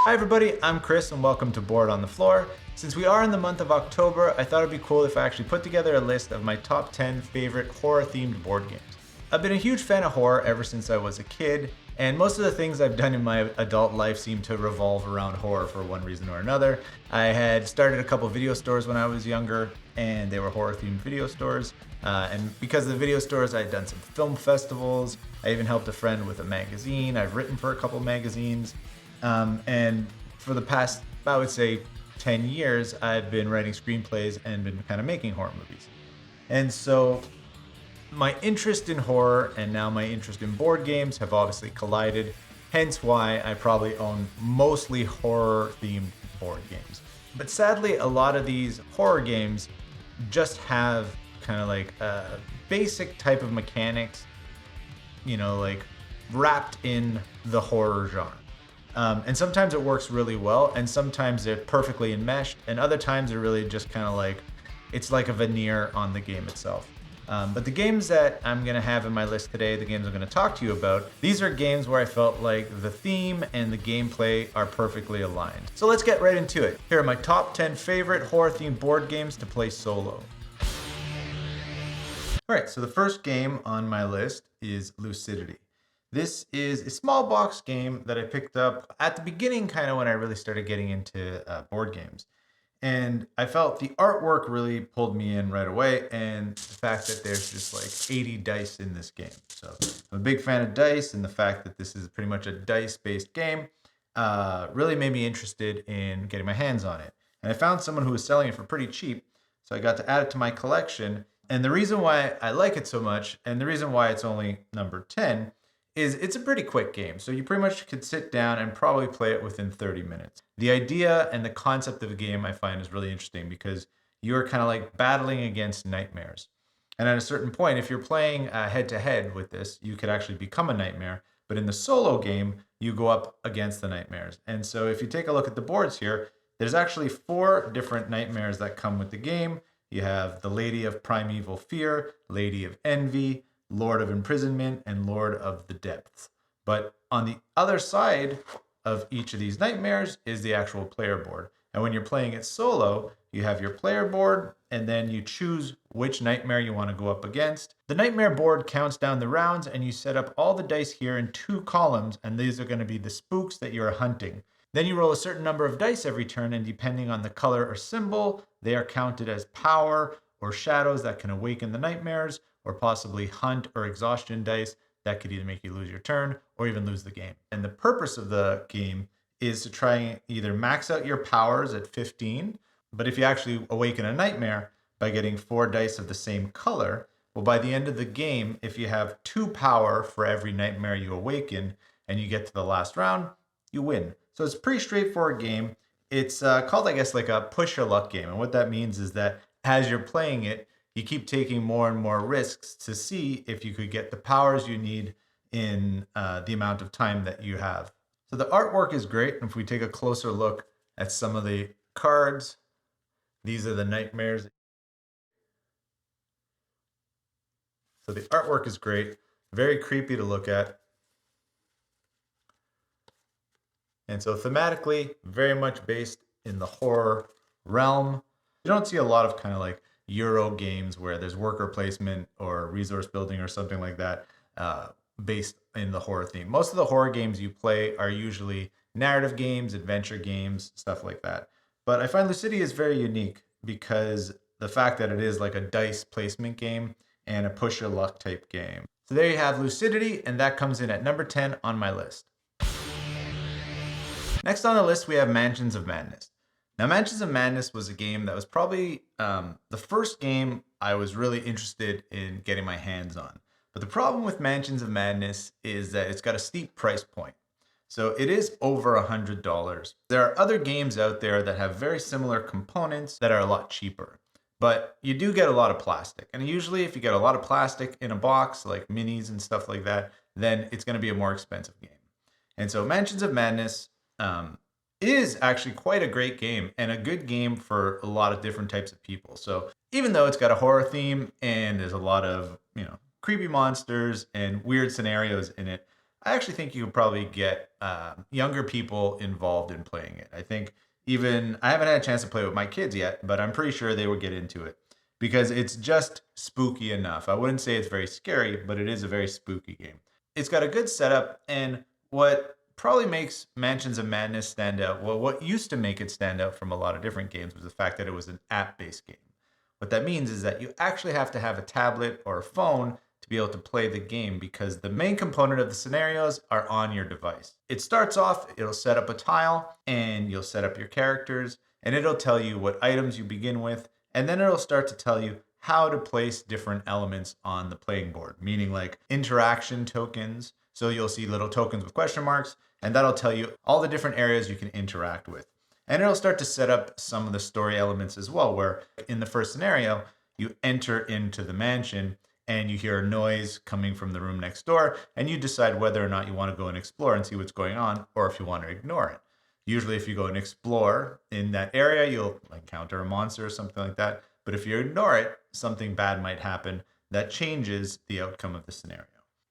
Hi everybody, I'm Chris and welcome to Board on the Floor. Since we are in the month of October, I thought it'd be cool if I actually put together a list of my top 10 favorite horror-themed board games. I've been a huge fan of horror ever since I was a kid, and most of the things I've done in my adult life seem to revolve around horror for one reason or another. I had started a couple video stores when I was younger, and they were horror-themed video stores. And because of the video stores, I had done some film festivals. I even helped a friend with a magazine. I've written for a couple magazines. And for the past, I would say, 10 years, I've been writing screenplays and been kind of making horror movies. And so my interest in horror and now my interest in board games have obviously collided, hence why I probably own mostly horror-themed board games. But sadly, a lot of these horror games just have kind of like a basic type of mechanics, like wrapped in the horror genre. And sometimes it works really well, and sometimes they're perfectly enmeshed, and other times they're really just kind of like, it's like a veneer on the game itself. But the games that I'm going to have in my list today, the games I'm going to talk to you about, these are games where I felt like the theme and the gameplay are perfectly aligned. So let's get right into it. Here are my top 10 favorite horror-themed board games to play solo. Alright, so the first game on my list is Lucidity. This is a small box game that I picked up at the beginning, kind of when I really started getting into board games. And I felt the artwork really pulled me in right away, and the fact that there's just like 80 dice in this game. So I'm a big fan of dice, and the fact that this is pretty much a dice-based game really made me interested in getting my hands on it. And I found someone who was selling it for pretty cheap, so I got to add it to my collection. And the reason why I like it so much, and the reason why it's only number 10, is it's a pretty quick game. So you pretty much could sit down and probably play it within 30 minutes. The idea and the concept of the game I find is really interesting because you're kind of like battling against nightmares. And at a certain point, if you're playing head to head with this, you could actually become a nightmare. But in the solo game, you go up against the nightmares. And so if you take a look at the boards here, there's actually 4 different nightmares that come with the game. You have the Lady of Primeval Fear, Lady of Envy, Lord of Imprisonment, and Lord of the Depths. But on the other side of each of these nightmares is the actual player board. And when you're playing it solo, you have your player board, and then you choose which nightmare you want to go up against. The nightmare board counts down the rounds, and you set up all the dice here in 2 columns, and these are going to be the spooks that you're hunting. Then you roll a certain number of dice every turn, and depending on the color or symbol, they are counted as power or shadows that can awaken the nightmares, or possibly hunt or exhaustion dice that could either make you lose your turn or even lose the game. And the purpose of the game is to try and either max out your powers at 15, but if you actually awaken a nightmare by getting 4 dice of the same color, well, by the end of the game, if you have 2 power for every nightmare you awaken and you get to the last round, you win. So it's a pretty straightforward game. It's called, I guess, like a push your luck game. And what that means is that as you're playing it, you keep taking more and more risks to see if you could get the powers you need in the amount of time that you have. So the artwork is great. And if we take a closer look at some of the cards, these are the nightmares. So the artwork is great, very creepy to look at. And so thematically, very much based in the horror realm. You don't see a lot of kind of like Euro games where there's worker placement or resource building or something like that based in the horror theme. Most of the horror games you play are usually narrative games, adventure games, stuff like that. But I find Lucidity is very unique because the fact that it is like a dice placement game and a push your luck type game. So there you have Lucidity, and that comes in at number 10 on my list. Next on the list, we have Mansions of Madness. Now, Mansions of Madness was a game that was probably the first game I was really interested in getting my hands on. But the problem with Mansions of Madness is that it's got a steep price point. So it is over $100. There are other games out there that have very similar components that are a lot cheaper. But you do get a lot of plastic. And usually if you get a lot of plastic in a box, like minis and stuff like that, then it's going to be a more expensive game. And so Mansions of Madness is actually quite a great game and a good game for a lot of different types of people. So even though it's got a horror theme and there's a lot of, creepy monsters and weird scenarios in it, I actually think you could probably get younger people involved in playing it. I think even I haven't had a chance to play with my kids yet, but I'm pretty sure they would get into it because it's just spooky enough. I wouldn't say it's very scary, but it is a very spooky game. It's got a good setup, and what probably makes Mansions of Madness stand out, well, what used to make it stand out from a lot of different games was the fact that it was an app-based game. What that means is that you actually have to have a tablet or a phone to be able to play the game because the main component of the scenarios are on your device. It starts off, it'll set up a tile and you'll set up your characters and it'll tell you what items you begin with, and then it'll start to tell you how to place different elements on the playing board, meaning like interaction tokens. So you'll see little tokens with question marks, and that'll tell you all the different areas you can interact with. And it'll start to set up some of the story elements as well, where in the first scenario, you enter into the mansion and you hear a noise coming from the room next door, and you decide whether or not you want to go and explore and see what's going on, or if you want to ignore it. Usually, if you go and explore in that area, you'll encounter a monster or something like that. But if you ignore it, something bad might happen that changes the outcome of the scenario.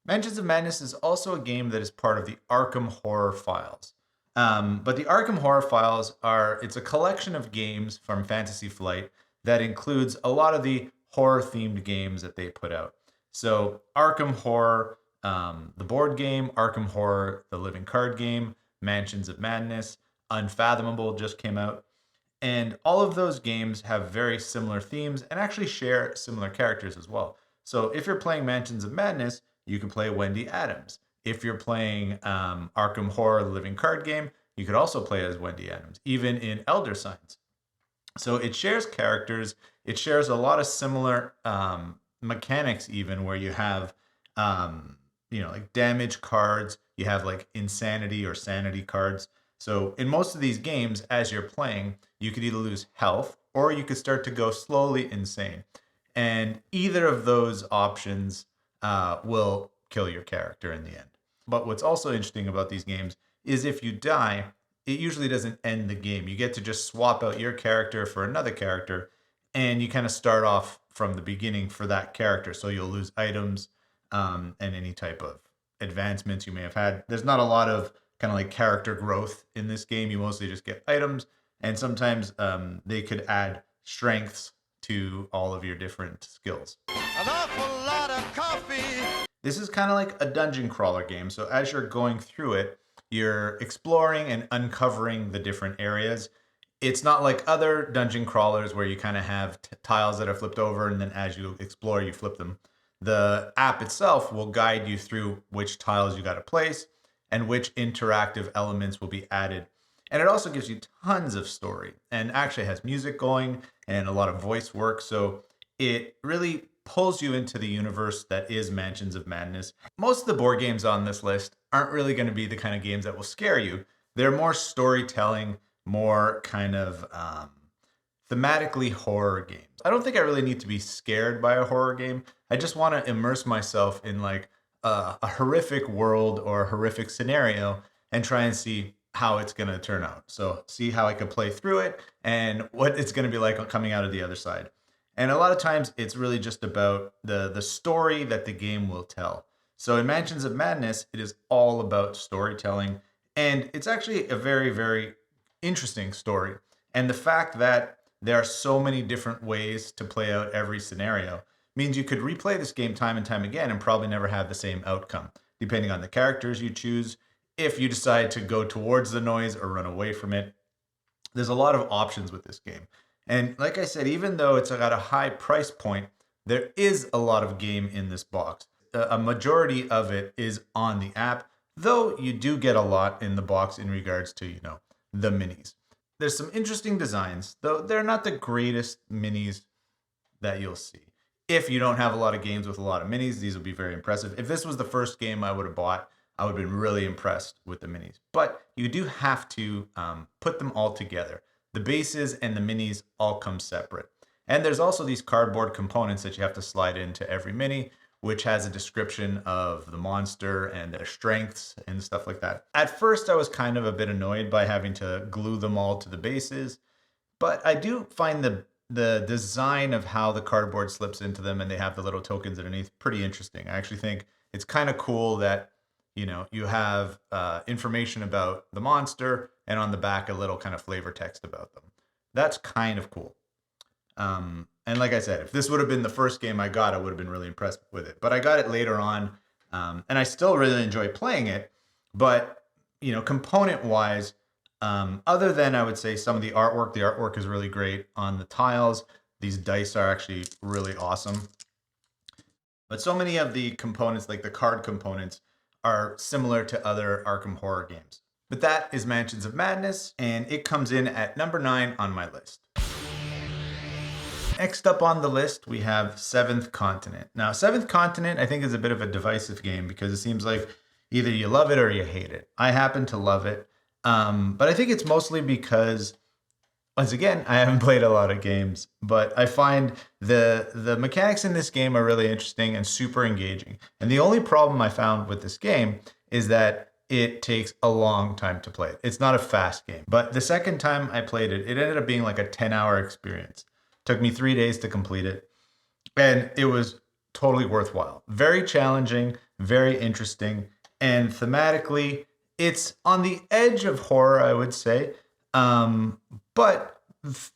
Mansions of Madness is also a game that is part of the Arkham Horror Files. But the Arkham Horror Files it's a collection of games from Fantasy Flight that includes a lot of the horror-themed games that they put out. So Arkham Horror, the board game, Arkham Horror, the living card game, Mansions of Madness, Unfathomable just came out. And all of those games have very similar themes and actually share similar characters as well. So if you're playing Mansions of Madness, you can play Wendy Adams. If you're playing Arkham Horror, the living card game, you could also play as Wendy Adams, even in Elder Signs. So it shares characters. It shares a lot of similar mechanics, even where you have, like damage cards. You have like insanity or sanity cards. So in most of these games, as you're playing, you could either lose health or you could start to go slowly insane. And either of those options will kill your character in the end. But what's also interesting about these games is if you die, it usually doesn't end the game. You get to just swap out your character for another character, and you kind of start off from the beginning for that character. So you'll lose items and any type of advancements you may have had. There's not a lot of kind of like character growth in this game. You mostly just get items, and sometimes they could add strengths to all of your different skills. An awful lot of coffee. This is kind of like a dungeon crawler game. So as you're going through it, you're exploring and uncovering the different areas. It's not like other dungeon crawlers where you kind of have tiles that are flipped over, and then as you explore, you flip them. The app itself will guide you through which tiles you got to place and which interactive elements will be added. And it also gives you tons of story and actually has music going and a lot of voice work. So it really pulls you into the universe that is Mansions of Madness. Most of the board games on this list aren't really going to be the kind of games that will scare you. They're more storytelling, more kind of thematically horror games. I don't think I really need to be scared by a horror game. I just want to immerse myself in like a horrific world or a horrific scenario and try and see how it's going to turn out. So see how I can play through it and what it's going to be like coming out of the other side. And a lot of times it's really just about the story that the game will tell. So in Mansions of Madness, it is all about storytelling. And it's actually a very, very interesting story. And the fact that there are so many different ways to play out every scenario means you could replay this game time and time again and probably never have the same outcome, depending on the characters you choose. If you decide to go towards the noise or run away from it, there's a lot of options with this game. And like I said, even though it's got a high price point, there is a lot of game in this box. A majority of it is on the app, though you do get a lot in the box in regards to, the minis. There's some interesting designs, though they're not the greatest minis that you'll see. If you don't have a lot of games with a lot of minis, these will be very impressive. If this was the first game I would have bought, I would have been really impressed with the minis. But you do have to put them all together. The bases and the minis all come separate. And there's also these cardboard components that you have to slide into every mini, which has a description of the monster and their strengths and stuff like that. At first, I was kind of a bit annoyed by having to glue them all to the bases, but I do find the design of how the cardboard slips into them and they have the little tokens underneath pretty interesting. I actually think it's kind of cool that You have information about the monster, and on the back, a little kind of flavor text about them. That's kind of cool. And like I said, if this would have been the first game I got, I would have been really impressed with it. But I got it later on, and I still really enjoy playing it. But, component-wise, other than I would say some of the artwork is really great on the tiles. These dice are actually really awesome. But so many of the components, like the card components, are similar to other Arkham horror games. But that is Mansions of Madness, and it comes in at number 9 on my list. Next up on the list, we have Seventh Continent. Now, Seventh Continent, I think, is a bit of a divisive game because it seems like either you love it or you hate it. I happen to love it, but I think it's mostly because, once again, I haven't played a lot of games, but I find the mechanics in this game are really interesting and super engaging. And the only problem I found with this game is that it takes a long time to play it. It's not a fast game. But the second time I played it, it ended up being like a 10-hour experience. Took me 3 days to complete it, and it was totally worthwhile. Very challenging, very interesting, and thematically, it's on the edge of horror, I would say, but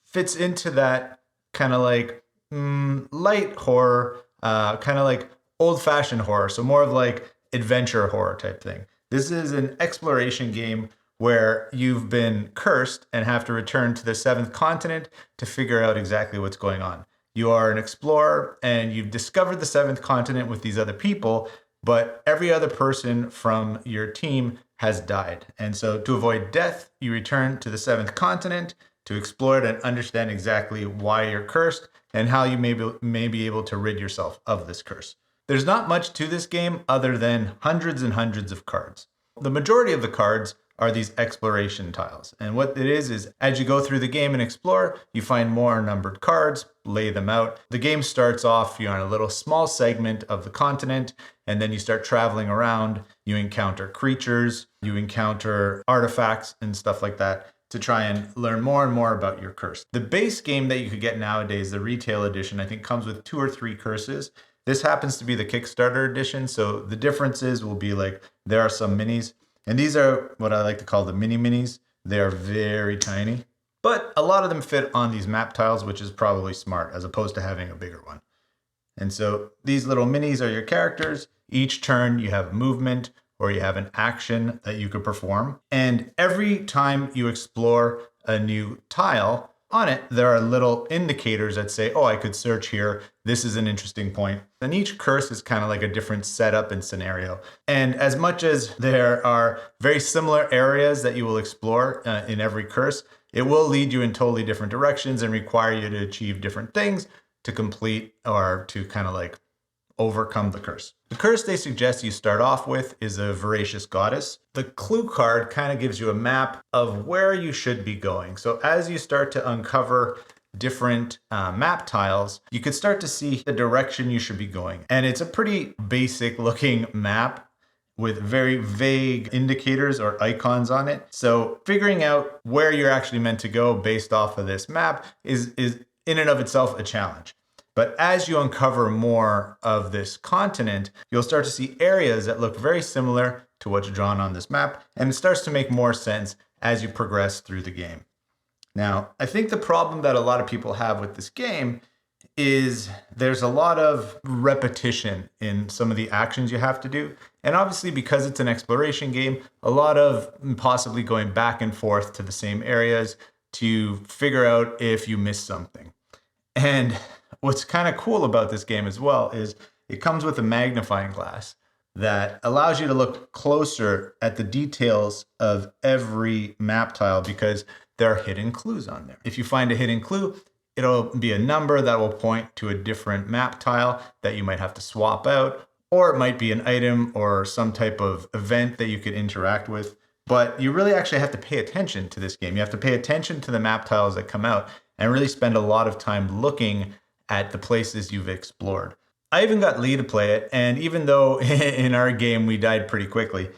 fits into that kind of like light horror, kind of like old-fashioned horror, so more of like adventure horror type thing. This is an exploration game where you've been cursed and have to return to the Seventh Continent to figure out exactly what's going on. You are an explorer and you've discovered the Seventh Continent with these other people, but every other person from your team has died. And so to avoid death, you return to the Seventh Continent to explore it and understand exactly why you're cursed and how you may be able to rid yourself of this curse. There's not much to this game other than hundreds and hundreds of cards. The majority of the cards are these exploration tiles. And what it is as you go through the game and explore, you find more numbered cards, lay them out. The game starts off, you're on a little small segment of the continent, and then you start traveling around. You encounter creatures, you encounter artifacts and stuff like that to try and learn more and more about your curse. The base game that you could get nowadays, the retail edition, I think comes with 2 or 3 curses. This happens to be the Kickstarter edition, so the differences will be like there are some minis. And these are what I like to call the mini-minis. They are very tiny, but a lot of them fit on these map tiles, which is probably smart as opposed to having a bigger one. And so these little minis are your characters. Each turn you have movement or you have an action that you could perform. And every time you explore a new tile, on it, there are little indicators that say, oh, I could search here. This is an interesting point. And each curse is kind of like a different setup and scenario. And as much as there are very similar areas that you will explore in every curse, it will lead you in totally different directions and require you to achieve different things to complete or to kind of like overcome the curse. The curse they suggest you start off with is a voracious goddess. The clue card kind of gives you a map of where you should be going. So as you start to uncover different map tiles, you could start to see the direction you should be going. And it's a pretty basic looking map with very vague indicators or icons on it. So figuring out where you're actually meant to go based off of this map is in and of itself a challenge. But as you uncover more of this continent, you'll start to see areas that look very similar to what's drawn on this map, and it starts to make more sense as you progress through the game. Now, I think the problem that a lot of people have with this game is there's a lot of repetition in some of the actions you have to do. And obviously, because it's an exploration game, a lot of possibly going back and forth to the same areas to figure out if you missed something. And what's kind of cool about this game as well is it comes with a magnifying glass that allows you to look closer at the details of every map tile because there are hidden clues on there. If you find a hidden clue, it'll be a number that will point to a different map tile that you might have to swap out, or it might be an item or some type of event that you could interact with. But you really actually have to pay attention to this game. You have to pay attention to the map tiles that come out and really spend a lot of time looking at the places you've explored. I even got Lee to play it, and even though in our game we died pretty quickly,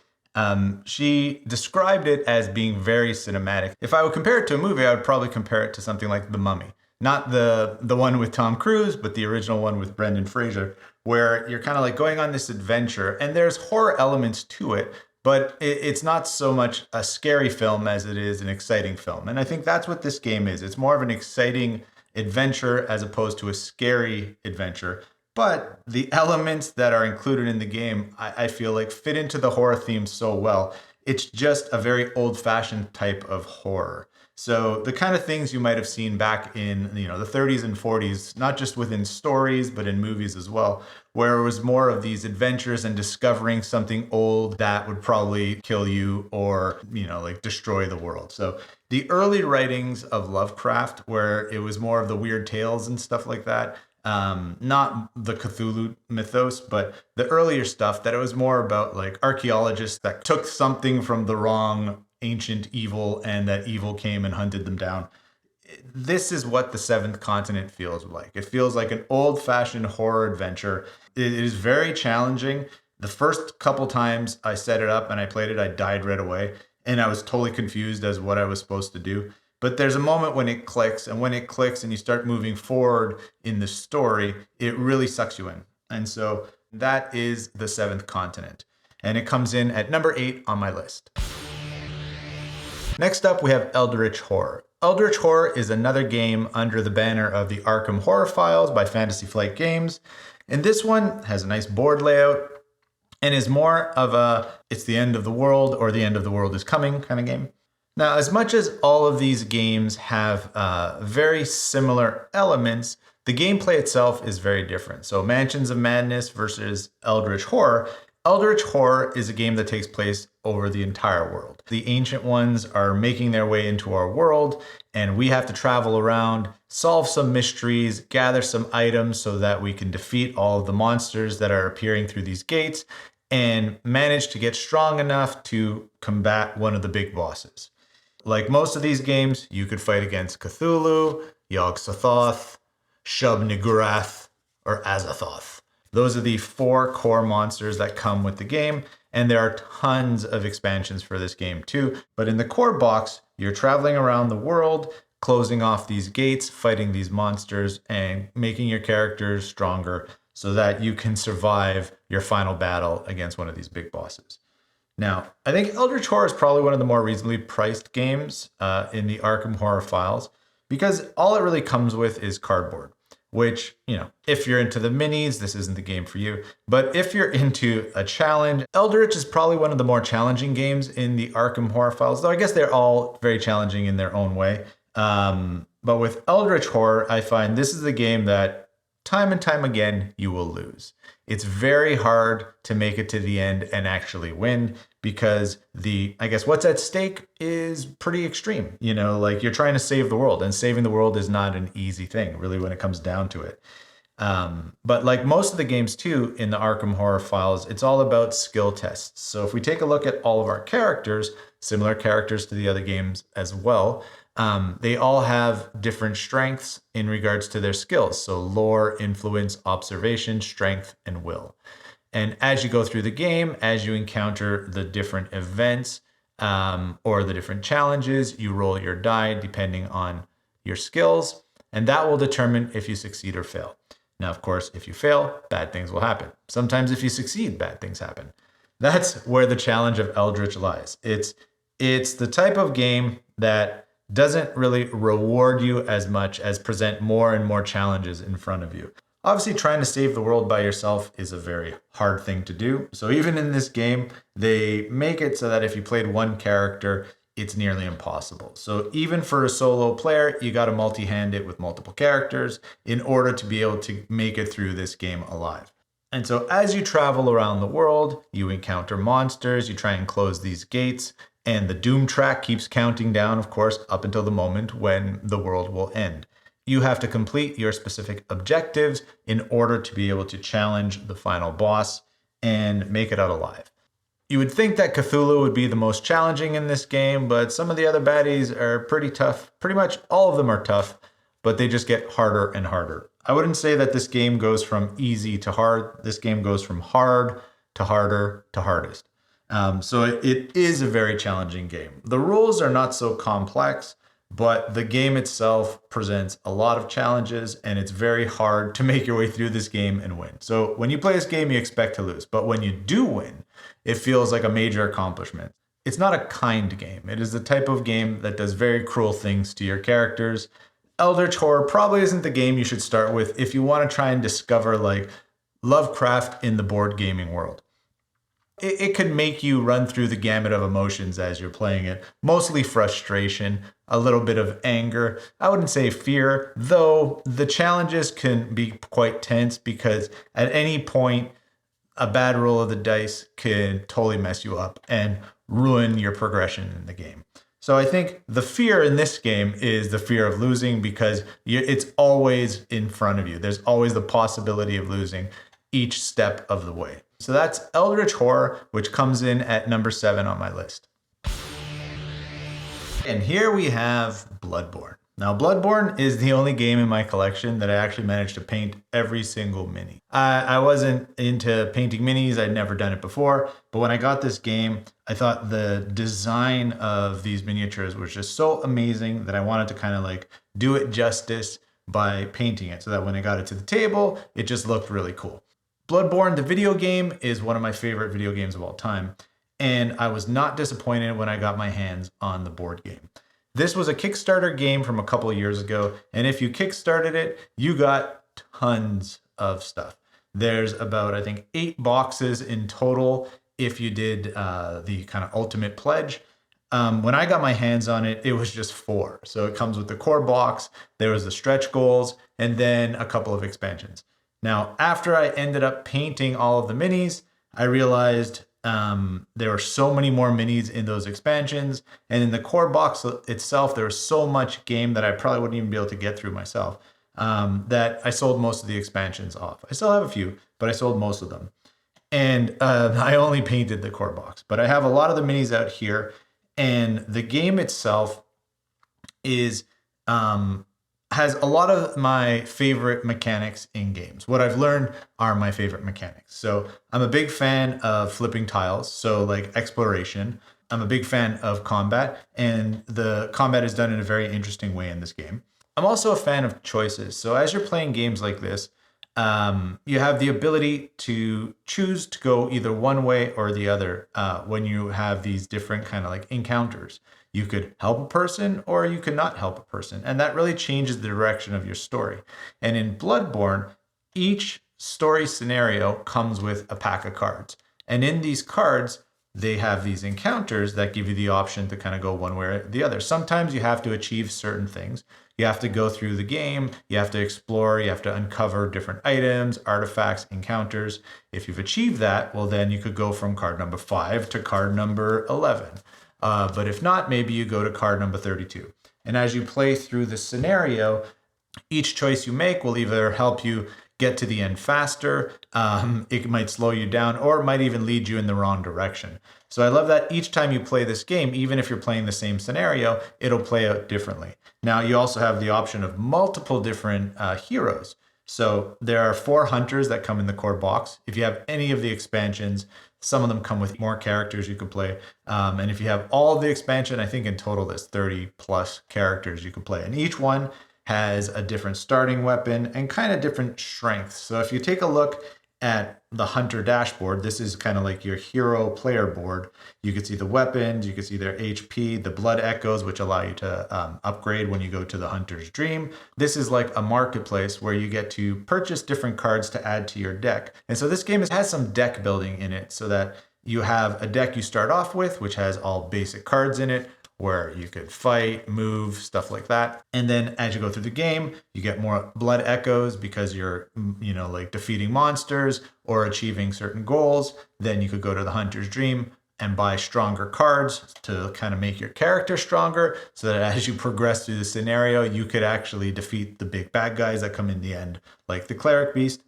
she described it as being very cinematic. If I would compare it to a movie, I would probably compare it to something like The Mummy. Not the one with Tom Cruise, but the original one with Brendan Fraser, where you're kind of like going on this adventure, and there's horror elements to it, but it's not so much a scary film as it is an exciting film. And I think that's what this game is. It's more of an exciting adventure as opposed to a scary adventure. But the elements that are included in the game, I feel like fit into the horror theme so well. It's just a very old-fashioned type of horror. So the kind of things you might have seen back in, the 30s and 40s, not just within stories, but in movies as well, where it was more of these adventures and discovering something old that would probably kill you or, like destroy the world. So the early writings of Lovecraft, where it was more of the weird tales and stuff like that, not the Cthulhu mythos, but the earlier stuff, that it was more about like archaeologists that took something from the wrong ancient evil, and that evil came and hunted them down. This is what the Seventh Continent feels like. It feels like an old-fashioned horror adventure. It is very challenging. The first couple times I set it up and I played it, I died right away, and I was totally confused as what I was supposed to do. But there's a moment when it clicks, and when it clicks and you start moving forward in the story, it really sucks you in. And so that is the Seventh Continent. And it comes in at number 8 on my list. Next up, we have Eldritch Horror. Eldritch Horror is another game under the banner of the Arkham Horror Files by Fantasy Flight Games. And this one has a nice board layout and is more of a it's the end of the world or the end of the world is coming kind of game. Now, as much as all of these games have very similar elements, the gameplay itself is very different. So Mansions of Madness versus Eldritch Horror. Eldritch Horror is a game that takes place over the entire world. The Ancient Ones are making their way into our world, and we have to travel around, solve some mysteries, gather some items so that we can defeat all of the monsters that are appearing through these gates, and manage to get strong enough to combat one of the big bosses. Like most of these games, you could fight against Cthulhu, Yog-Sothoth, Shub-Niggurath, or Azathoth. Those are the 4 core monsters that come with the game, and there are tons of expansions for this game too. But in the core box, you're traveling around the world, closing off these gates, fighting these monsters, and making your characters stronger so that you can survive your final battle against one of these big bosses. Now, I think Eldritch Horror is probably one of the more reasonably priced games in the Arkham Horror Files, because all it really comes with is cardboard. Which, if you're into the minis, this isn't the game for you. But if you're into a challenge, Eldritch is probably one of the more challenging games in the Arkham Horror Files, though I guess they're all very challenging in their own way. But with Eldritch Horror, I find this is a game that time and time again, you will lose. It's very hard to make it to the end and actually win because what's at stake is pretty extreme. Like you're trying to save the world, and saving the world is not an easy thing, really, when it comes down to it. But like most of the games too in the Arkham Horror Files, it's all about skill tests. So if we take a look at all of our characters, similar characters to the other games as well, they all have different strengths in regards to their skills. So lore, influence, observation, strength, and will. And as you go through the game, as you encounter the different events or the different challenges, you roll your die depending on your skills, and that will determine if you succeed or fail. Now, of course, if you fail, bad things will happen. Sometimes if you succeed, bad things happen. That's where the challenge of Eldritch lies. It's the type of game that doesn't really reward you as much as present more and more challenges in front of you. Obviously, trying to save the world by yourself is a very hard thing to do. So even in this game, they make it so that if you played one character, it's nearly impossible. So even for a solo player, you got to multi-hand it with multiple characters in order to be able to make it through this game alive. And so as you travel around the world, you encounter monsters, you try and close these gates, and the doom track keeps counting down, of course, up until the moment when the world will end. You have to complete your specific objectives in order to be able to challenge the final boss and make it out alive. You would think that Cthulhu would be the most challenging in this game, but some of the other baddies are pretty tough. Pretty much all of them are tough, but they just get harder and harder. I wouldn't say that this game goes from easy to hard. This game goes from hard to harder to hardest. So it is a very challenging game. The rules are not so complex, but the game itself presents a lot of challenges, and it's very hard to make your way through this game and win. So when you play this game, you expect to lose, but when you do win, it feels like a major accomplishment. It's not a kind game. It is the type of game that does very cruel things to your characters. Eldritch Horror probably isn't the game you should start with if you want to try and discover like Lovecraft in the board gaming world. It could make you run through the gamut of emotions as you're playing it. Mostly frustration, a little bit of anger. I wouldn't say fear, though the challenges can be quite tense because at any point, a bad roll of the dice can totally mess you up and ruin your progression in the game. So I think the fear in this game is the fear of losing because it's always in front of you. There's always the possibility of losing each step of the way. So that's Eldritch Horror, which comes in at number 7 on my list. And here we have Bloodborne. Now, Bloodborne is the only game in my collection that I actually managed to paint every single mini. I wasn't into painting minis. I'd never done it before. But when I got this game, I thought the design of these miniatures was just so amazing that I wanted to kind of like do it justice by painting it so that when I got it to the table, it just looked really cool. Bloodborne, the video game, is one of my favorite video games of all time. And I was not disappointed when I got my hands on the board game. This was a Kickstarter game from a couple of years ago, and if you Kickstarted it, you got tons of stuff. There's about, I think, 8 boxes in total if you did the kind of ultimate pledge. When I got my hands on it, it was just 4. So it comes with the core box, there was the stretch goals, and then a couple of expansions. Now, after I ended up painting all of the minis, I realized there were so many more minis in those expansions, and in the core box itself there was so much game that I probably wouldn't even be able to get through myself, that I sold most of the expansions off. I still have a few, but I sold most of them, and I only painted the core box. But I have a lot of the minis out here, and the game itself is has a lot of my favorite mechanics in games. What I've learned are my favorite mechanics. So I'm a big fan of flipping tiles, so like exploration. I'm a big fan of combat, and the combat is done in a very interesting way in this game. I'm also a fan of choices. So as you're playing games like this, you have the ability to choose to go either one way or the other when you have these different kind of like encounters. You could help a person or you could not help a person. And that really changes the direction of your story. And in Bloodborne, each story scenario comes with a pack of cards. And in these cards, they have these encounters that give you the option to kind of go one way or the other. Sometimes you have to achieve certain things. You have to go through the game, you have to explore, you have to uncover different items, artifacts, encounters. If you've achieved that, well, then you could go from card number 5 to card number 11. But if not, maybe you go to card number 32. And as you play through the scenario, each choice you make will either help you get to the end faster, it might slow you down, or it might even lead you in the wrong direction. So I love that each time you play this game, even if you're playing the same scenario, it'll play out differently. Now, you also have the option of multiple different heroes. So there are 4 hunters that come in the core box. If you have any of the expansions, some of them come with more characters you could play. And if you have all of the expansion, I think in total there's 30 plus characters you can play. And each one has a different starting weapon and kind of different strengths. So if you take a look at the hunter dashboard, this is kind of like your hero player board. You can see the weapons, you can see their HP, the blood echoes, which allow you to upgrade when you go to the hunter's dream. This is like a marketplace where you get to purchase different cards to add to your deck. And so this game has some deck building in it so that you have a deck you start off with, which has all basic cards in it, where you could fight, move, stuff like that. And then as you go through the game, you get more blood echoes because you're, like defeating monsters or achieving certain goals. Then you could go to the hunter's dream and buy stronger cards to kind of make your character stronger so that as you progress through the scenario, you could actually defeat the big bad guys that come in the end, like the cleric beast.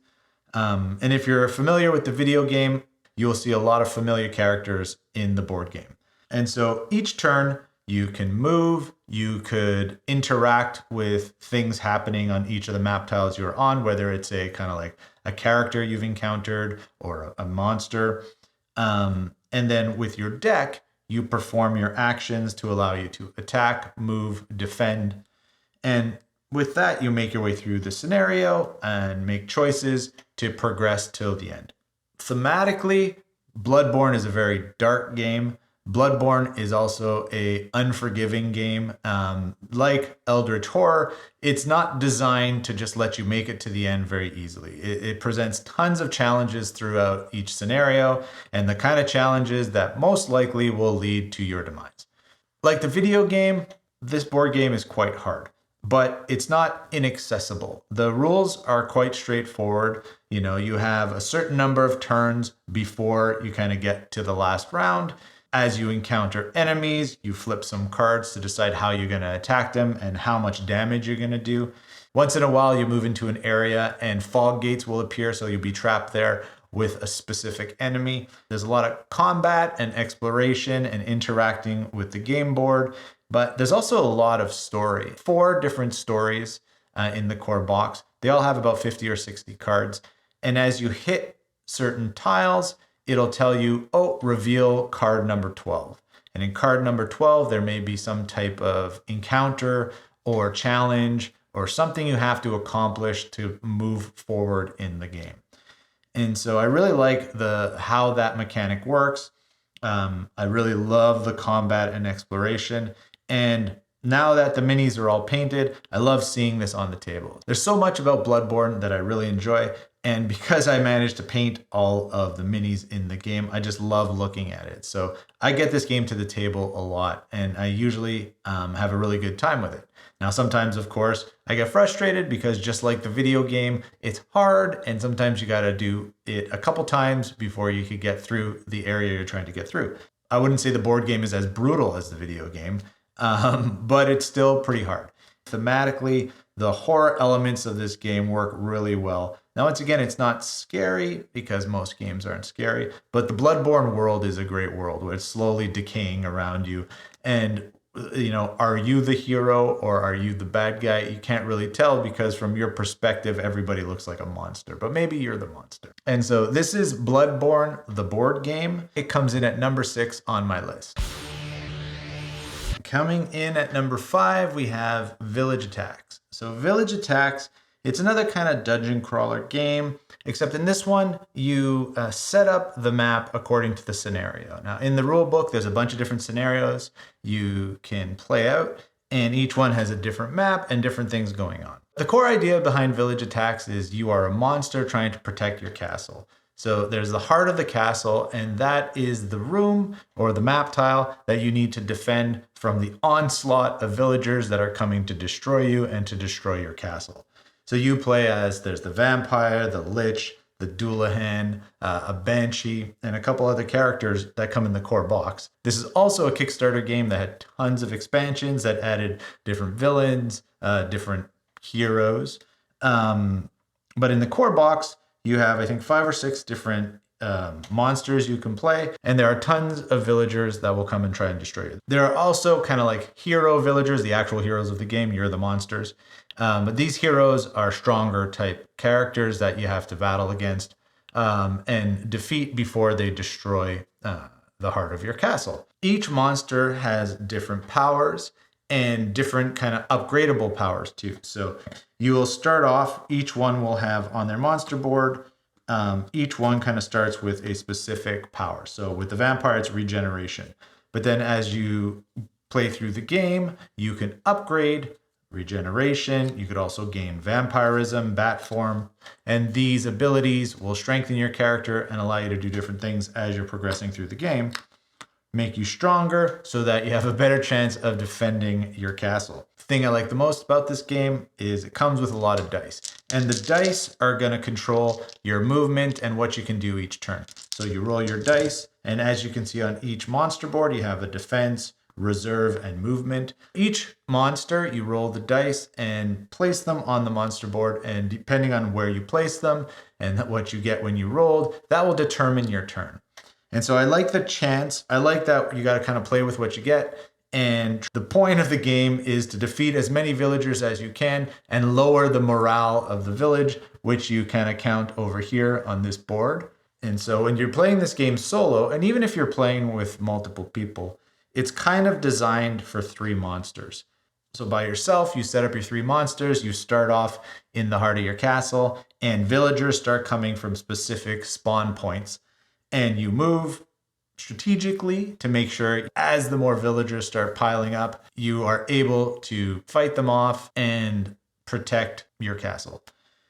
And if you're familiar with the video game, you will see a lot of familiar characters in the board game. And so each turn, you can move, you could interact with things happening on each of the map tiles you're on, whether it's a kind of like a character you've encountered or a monster. And then with your deck, you perform your actions to allow you to attack, move, defend. And with that, you make your way through the scenario and make choices to progress till the end. Thematically, Bloodborne is a very dark game. Bloodborne is also a unforgiving game. Like Eldritch Horror, it's not designed to just let you make it to the end very easily. It presents tons of challenges throughout each scenario, and the kind of challenges that most likely will lead to your demise. Like the video game, this board game is quite hard, but it's not inaccessible. The rules are quite straightforward. You know, you have a certain number of turns before you kind of get to the last round. As you encounter enemies, you flip some cards to decide how you're going to attack them and how much damage you're going to do. Once in a while, you move into an area and fog gates will appear, so you'll be trapped there with a specific enemy. There's a lot of combat and exploration and interacting with the game board, but there's also a lot of story. 4 different stories in the core box. They all have about 50 or 60 cards. And as you hit certain tiles, it'll tell you, oh, reveal card number 12. And in card number 12, there may be some type of encounter or challenge or something you have to accomplish to move forward in the game. And so I really like how that mechanic works. I really love the combat and exploration. And now that the minis are all painted, I love seeing this on the table. There's so much about Bloodborne that I really enjoy. And because I managed to paint all of the minis in the game, I just love looking at it. So I get this game to the table a lot, and I usually have a really good time with it. Now, sometimes, of course, I get frustrated because just like the video game, it's hard, and sometimes you got to do it a couple times before you could get through the area you're trying to get through. I wouldn't say the board game is as brutal as the video game, but it's still pretty hard. Thematically, the horror elements of this game work really well. Now, once again, it's not scary because most games aren't scary, but the Bloodborne world is a great world where it's slowly decaying around you. And, you know, are you the hero or are you the bad guy? You can't really tell because from your perspective, everybody looks like a monster, but maybe you're the monster. And so this is Bloodborne, the board game. It comes in at number 6 on my list. Coming in at number 5, we have Village Attacks. So Village Attacks, it's another kind of dungeon crawler game, except in this one, you set up the map according to the scenario. Now, in the rule book, there's a bunch of different scenarios you can play out, and each one has a different map and different things going on. The core idea behind Village Attacks is you are a monster trying to protect your castle. So there's the heart of the castle, and that is the room or the map tile that you need to defend from the onslaught of villagers that are coming to destroy you and to destroy your castle. So you play as, there's the vampire, the lich, the Doulahan, a banshee, and a couple other characters that come in the core box. This is also a Kickstarter game that had tons of expansions that added different villains, different heroes. But in the core box, you have, I think, 5 or 6 different monsters you can play, and there are tons of villagers that will come and try and destroy you. There are also kind of like hero villagers, the actual heroes of the game. You're the monsters. But these heroes are stronger type characters that you have to battle against and defeat before they destroy the heart of your castle. Each monster has different powers and different kind of upgradable powers too. So you will start off, each one will have on their monster board, each one kind of starts with a specific power. So with the vampire, it's regeneration. But then as you play through the game, you can upgrade regeneration. You could also gain vampirism, bat form, and these abilities will strengthen your character and allow you to do different things as you're progressing through the game, make you stronger so that you have a better chance of defending your castle. The thing I like the most about this game is it comes with a lot of dice, and the dice are going to control your movement and what you can do each turn. So you roll your dice, and as you can see on each monster board, you have a defense, reserve, and movement. Each monster, you roll the dice and place them on the monster board, and depending on where you place them and what you get when you rolled, that will determine your turn. And so I like the chance. I like that you got to kind of play with what you get. And the point of the game is to defeat as many villagers as you can and lower the morale of the village, which you kind of count over here on this board. And so when you're playing this game solo, and even if you're playing with multiple people, it's kind of designed for 3 monsters. So by yourself, you set up your 3 monsters, you start off in the heart of your castle, and villagers start coming from specific spawn points. And you move strategically to make sure as the more villagers start piling up, you are able to fight them off and protect your castle.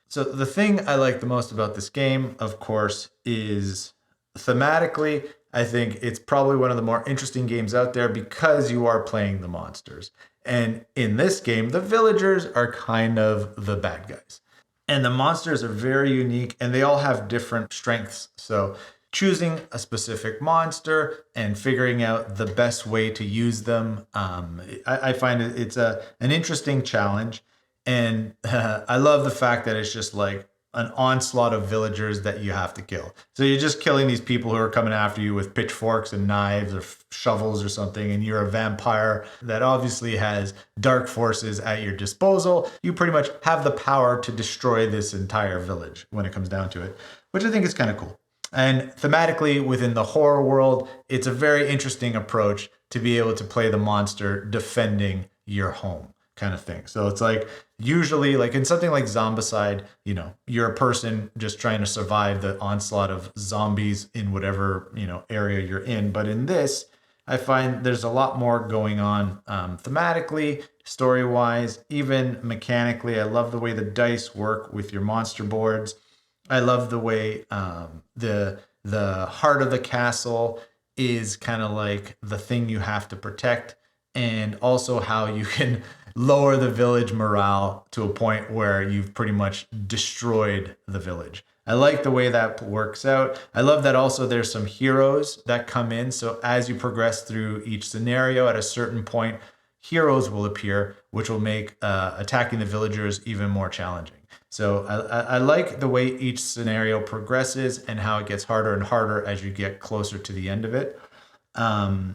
So the thing I like the most about this game, of course, is thematically, I think it's probably one of the more interesting games out there because you are playing the monsters. And in this game, the villagers are kind of the bad guys. And the monsters are very unique and they all have different strengths. So choosing a specific monster and figuring out the best way to use them, I find it's an interesting challenge. And I love the fact that it's just like an onslaught of villagers that you have to kill. So you're just killing these people who are coming after you with pitchforks and knives or shovels or something, and you're a vampire that obviously has dark forces at your disposal. You pretty much have the power to destroy this entire village when it comes down to it, which I think is kind of cool. And thematically, within the horror world, it's a very interesting approach to be able to play the monster defending your home kind of thing. So it's like, usually like in something like Zombicide, you know, you're a person just trying to survive the onslaught of zombies in whatever, you know, area you're in. But in this, I find there's a lot more going on thematically, story-wise, even mechanically. I love the way the dice work with your monster boards. I love the way the heart of the castle is kind of like the thing you have to protect, and also how you can lower the village morale to a point where you've pretty much destroyed the village. I like the way that works out. I love that also there's some heroes that come in. So as you progress through each scenario, at a certain point, heroes will appear, which will make attacking the villagers even more challenging. So I like the way each scenario progresses and how it gets harder and harder as you get closer to the end of it.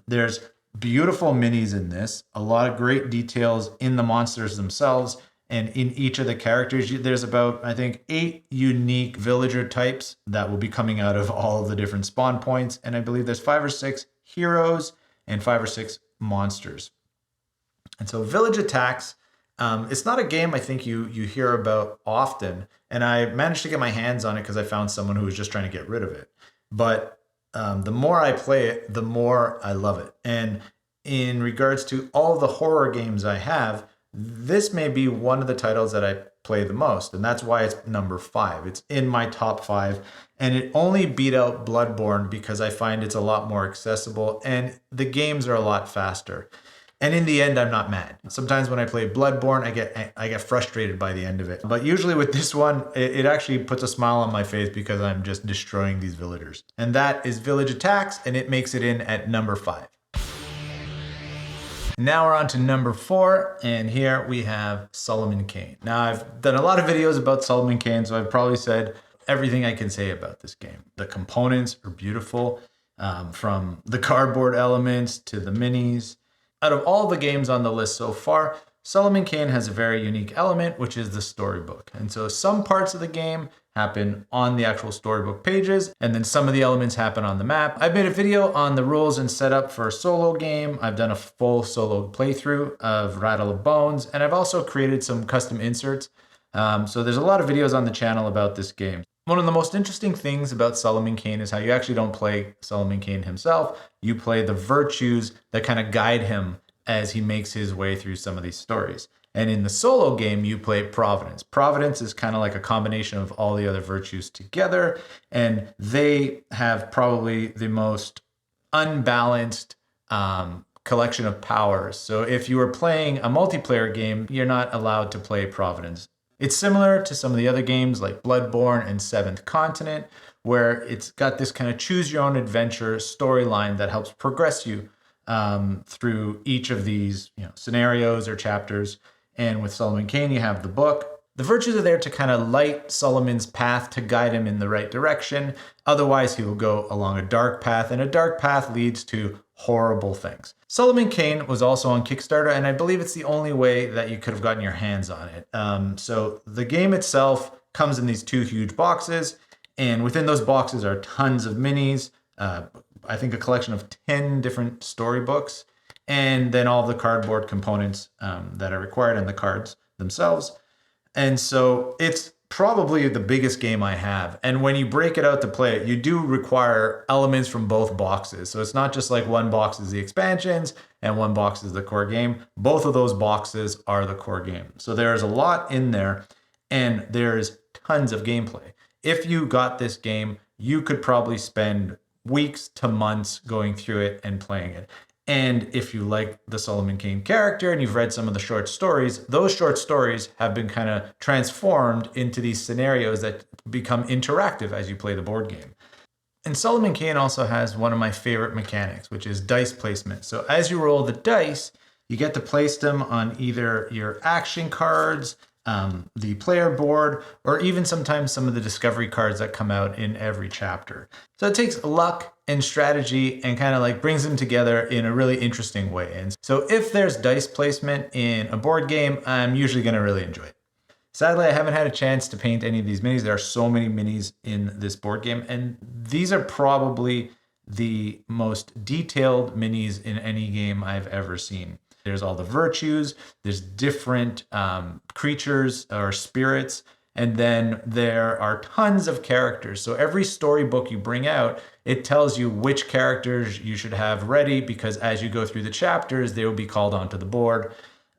There's beautiful minis in this, a lot of great details in the monsters themselves and in each of the characters. There's about, I think, 8 unique villager types that will be coming out of all of the different spawn points. And I believe there's 5 or 6 heroes and 5 or 6 monsters. And so Village Attacks, it's not a game I think you hear about often. And I managed to get my hands on it because I found someone who was just trying to get rid of it. But the more I play it, the more I love it. And in regards to all the horror games I have, this may be one of the titles that I play the most. And that's why it's number 5. It's in my top 5. And it only beat out Bloodborne because I find it's a lot more accessible and the games are a lot faster. And in the end, I'm not mad. Sometimes when I play Bloodborne, I get frustrated by the end of it. But usually with this one, it actually puts a smile on my face because I'm just destroying these villagers. And that is Village Attacks, and it makes it in at number 5. Now we're on to number 4, and here we have Solomon Kane. Now I've done a lot of videos about Solomon Kane, so I've probably said everything I can say about this game. The components are beautiful, from the cardboard elements to the minis. Out of all the games on the list so far, Solomon Kane has a very unique element, which is the storybook. And so some parts of the game happen on the actual storybook pages, and then some of the elements happen on the map. I've made a video on the rules and setup for a solo game. I've done a full solo playthrough of Rattle of Bones, and I've also created some custom inserts. So there's a lot of videos on the channel about this game. One of the most interesting things about Solomon Kane is how you actually don't play Solomon Kane himself. You play the virtues that kind of guide him as he makes his way through some of these stories. And in the solo game, you play Providence. Providence is kind of like a combination of all the other virtues together, and they have probably the most unbalanced collection of powers. So if you were playing a multiplayer game, you're not allowed to play Providence. It's similar to some of the other games like Bloodborne and Seventh Continent, where it's got this kind of choose your own adventure storyline that helps progress you through each of these, scenarios or chapters. And with Solomon Kane, you have the book. The virtues are there to kind of light Solomon's path to guide him in the right direction. Otherwise, he will go along a dark path, and a dark path leads to horrible things. Solomon Kane was also on Kickstarter, and I believe it's the only way that you could have gotten your hands on it. So the game itself comes in these 2 huge boxes, And within those boxes are tons of minis, I think a collection of 10 different storybooks, and then all the cardboard components that are required in the cards themselves. And so it's probably the biggest game I have. And when you break it out to play it, you do require elements from both boxes. So it's not just like one box is the expansions and one box is the core game. Both of those boxes are the core game. So there's a lot in there, and there's tons of gameplay. If you got this game, you could probably spend weeks to months going through it and playing it. And if you like the Solomon Kane character and you've read some of the short stories, those short stories have been kind of transformed into these scenarios that become interactive as you play the board game. And Solomon Kane also has one of my favorite mechanics, which is dice placement. So as you roll the dice, you get to place them on either your action cards, the player board, or even sometimes some of the discovery cards that come out in every chapter. So it takes luck and strategy and kind of like brings them together in a really interesting way. And so if there's dice placement in a board game, I'm usually going to really enjoy it. Sadly, I haven't had a chance to paint any of these minis. There are so many minis in this board game, and these are probably the most detailed minis in any game I've ever seen. There's all the virtues, there's different creatures or spirits, and then there are tons of characters. So every storybook you bring out, it tells you which characters you should have ready, because as you go through the chapters, they will be called onto the board.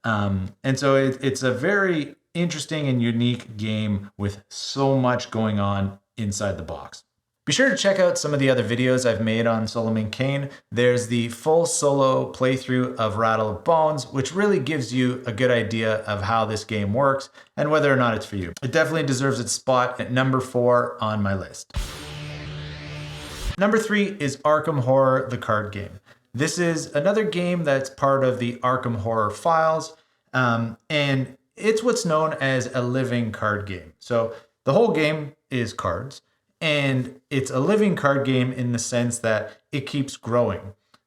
And so it's a very interesting and unique game with so much going on inside the box. Be sure to check out some of the other videos I've made on Solomon Kane. There's the full solo playthrough of Rattle of Bones, which really gives you a good idea of how this game works and whether or not it's for you. It definitely deserves its spot at number 4 on my list. Number 3 is Arkham Horror, the card game. This is another game that's part of the Arkham Horror files, and it's what's known as a living card game. So the whole game is cards, and it's a living card game in the sense that it keeps growing.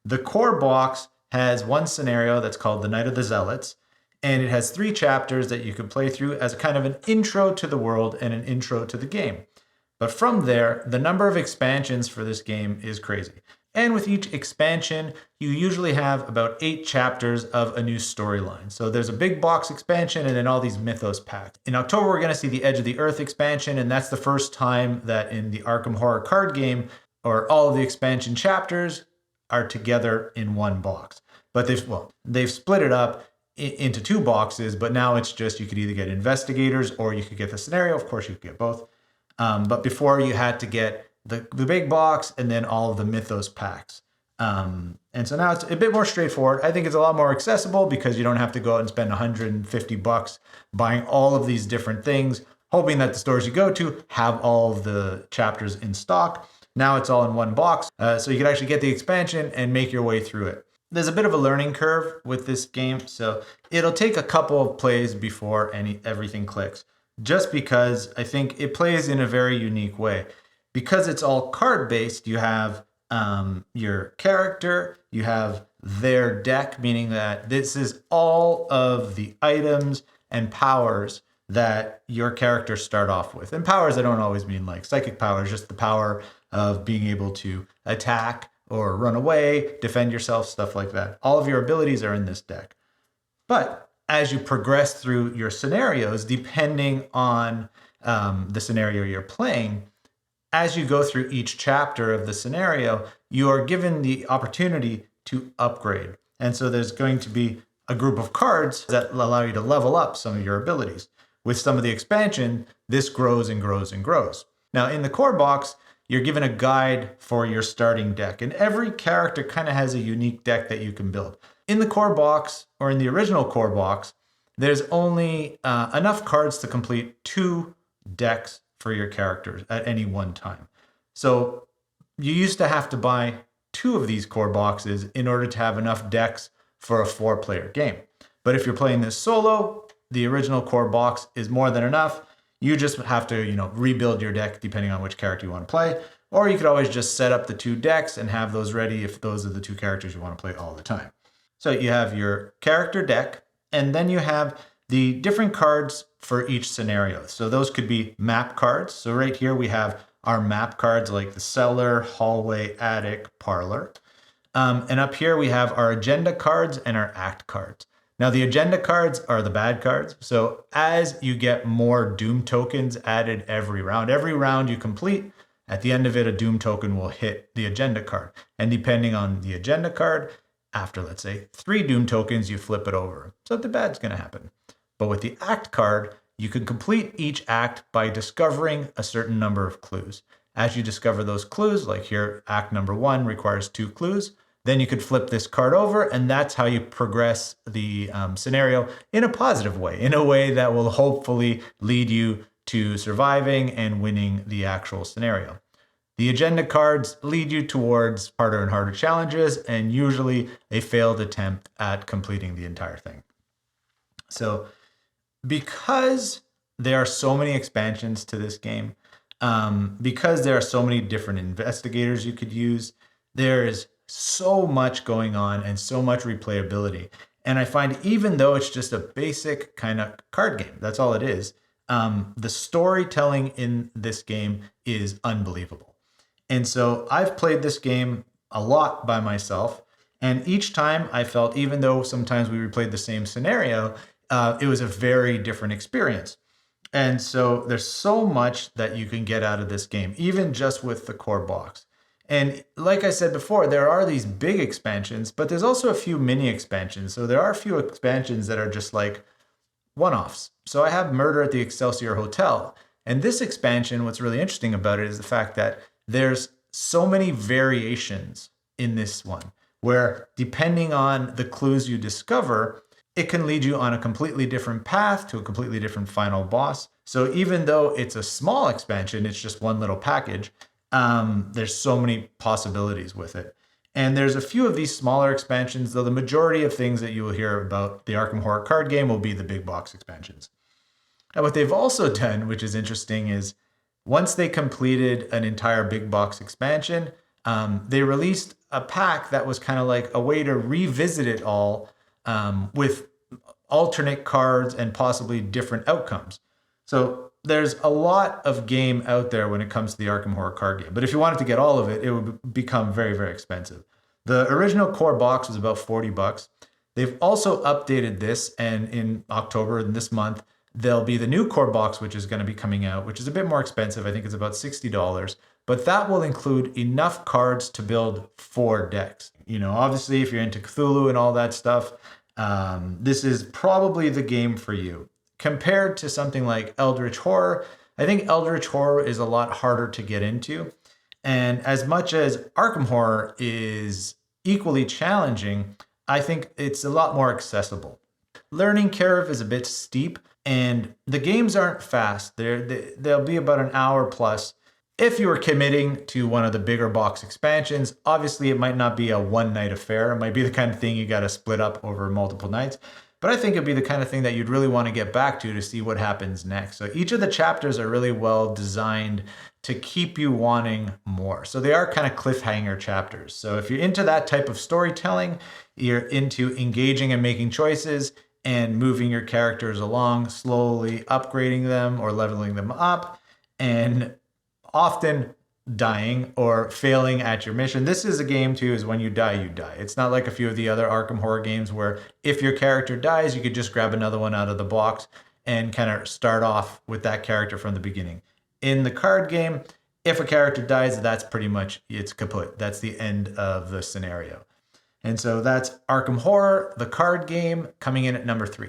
The core box has one scenario that's called The Night of the Zealots, and it has 3 chapters that you can play through as kind of an intro to the world and an intro to the game. But from there, the number of expansions for this game is crazy. And with each expansion, you usually have about 8 chapters of a new storyline. So there's a big box expansion and then all these mythos packs. In October, we're going to see the Edge of the Earth expansion, and that's the first time that in the Arkham Horror card game, or all of the expansion chapters are together in one box. But they've split it up into 2 boxes, but now it's just you could either get investigators or you could get the scenario. Of course, you could get both. But before you had to get the big box and then all of the mythos packs. And so now it's a bit more straightforward. I think it's a lot more accessible because you don't have to go out and spend $150 buying all of these different things, hoping that the stores you go to have all of the chapters in stock. Now it's all in one box, so you can actually get the expansion and make your way through it. There's a bit of a learning curve with this game, so it'll take a couple of plays before everything clicks, just because I think it plays in a very unique way. Because it's all card-based, you have your character, you have their deck, meaning that this is all of the items and powers that your characters start off with. And powers, I don't always mean like psychic powers, just the power of being able to attack or run away, defend yourself, stuff like that. All of your abilities are in this deck. But as you progress through your scenarios, depending on the scenario you're playing, as you go through each chapter of the scenario, you are given the opportunity to upgrade. And so there's going to be a group of cards that allow you to level up some of your abilities. With some of the expansion, this grows and grows and grows. Now, in the core box, you're given a guide for your starting deck, and every character kind of has a unique deck that you can build. In the core box, or in the original core box, there's only enough cards to complete 2 decks for your characters at any one time. So you used to have to buy 2 of these core boxes in order to have enough decks for a 4-player game. But if you're playing this solo, the original core box is more than enough. You just have to, rebuild your deck depending on which character you want to play. Or you could always just set up the 2 decks and have those ready if those are the 2 characters you want to play all the time. So you have your character deck, and then you have the different cards for each scenario. So those could be map cards. So right here we have our map cards like the cellar, hallway, attic, parlor. And up here we have our agenda cards and our act cards. Now the agenda cards are the bad cards. So as you get more Doom tokens added every round you complete, at the end of it, a Doom token will hit the agenda card. And depending on the agenda card, after let's say 3 Doom tokens, you flip it over. So the bad's gonna happen. But with the act card, you can complete each act by discovering a certain number of clues. As you discover those clues, like here, act number 1 requires 2 clues, then you could flip this card over, and that's how you progress the scenario in a positive way, in a way that will hopefully lead you to surviving and winning the actual scenario. The agenda cards lead you towards harder and harder challenges, and usually a failed attempt at completing the entire thing. So because there are so many expansions to this game, because there are so many different investigators you could use, there is so much going on and so much replayability. And I find even though it's just a basic kind of card game, that's all it is, the storytelling in this game is unbelievable. And so I've played this game a lot by myself. And each time I felt, even though sometimes we replayed the same scenario, it was a very different experience. And so there's so much that you can get out of this game, even just with the core box. And like I said before, there are these big expansions, but there's also a few mini expansions. So there are a few expansions that are just like one-offs. So I have Murder at the Excelsior Hotel. And this expansion, what's really interesting about it is the fact that there's so many variations in this one, where depending on the clues you discover, it can lead you on a completely different path to a completely different final boss. So even though it's a small expansion, it's just one little package, there's so many possibilities with it. And there's a few of these smaller expansions, though the majority of things that you will hear about the Arkham Horror card game will be the big box expansions. Now, what they've also done, which is interesting, is once they completed an entire big box expansion, they released a pack that was kind of like a way to revisit it all with alternate cards and possibly different outcomes. So there's a lot of game out there when it comes to the Arkham Horror card game. But if you wanted to get all of it, it would become very, very expensive. The original core box was about $40. They've also updated this, and in October, in this month, there'll be the new core box, which is going to be coming out, which is a bit more expensive. I think it's about $60. But that will include enough cards to build 4 decks. You know, obviously, if you're into Cthulhu and all that stuff, this is probably the game for you. Compared to something like Eldritch Horror, I think Eldritch Horror is a lot harder to get into. And as much as Arkham Horror is equally challenging, I think it's a lot more accessible. Learning curve is a bit steep, and the games aren't fast. They'll be about an hour plus. If you were committing to one of the bigger box expansions, obviously it might not be a one-night affair. It might be the kind of thing you got to split up over multiple nights. But I think it'd be the kind of thing that you'd really want to get back to see what happens next. So each of the chapters are really well designed to keep you wanting more. So they are kind of cliffhanger chapters. So if you're into that type of storytelling, you're into engaging and making choices and moving your characters along, slowly upgrading them or leveling them up, and often dying or failing at your mission. This is a game too, is when you die, you die. It's not like a few of the other Arkham Horror games where if your character dies, you could just grab another one out of the box and kind of start off with that character from the beginning. In the card game, if a character dies, that's pretty much, it's kaput. That's the end of the scenario. And so that's Arkham Horror, the card game, coming in at number 3.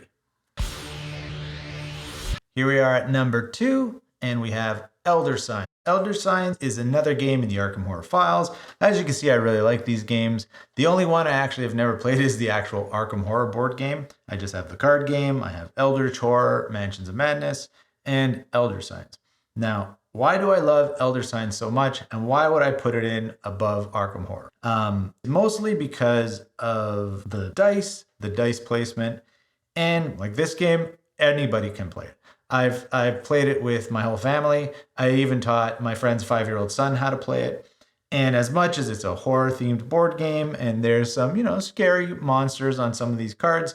Here we are at number 2, and we have Elder Signs. Elder Signs is another game in the Arkham Horror files. As you can see, I really like these games. The only one I actually have never played is the actual Arkham Horror board game. I just have the card game. I have Eldritch Horror, Mansions of Madness, and Elder Signs. Now, why do I love Elder Signs so much, and why would I put it in above Arkham Horror? Mostly because of the dice placement, and like this game, anybody can play it. I've played it with my whole family. I even taught my friend's 5-year-old son how to play it. And as much as it's a horror-themed board game and there's some, scary monsters on some of these cards,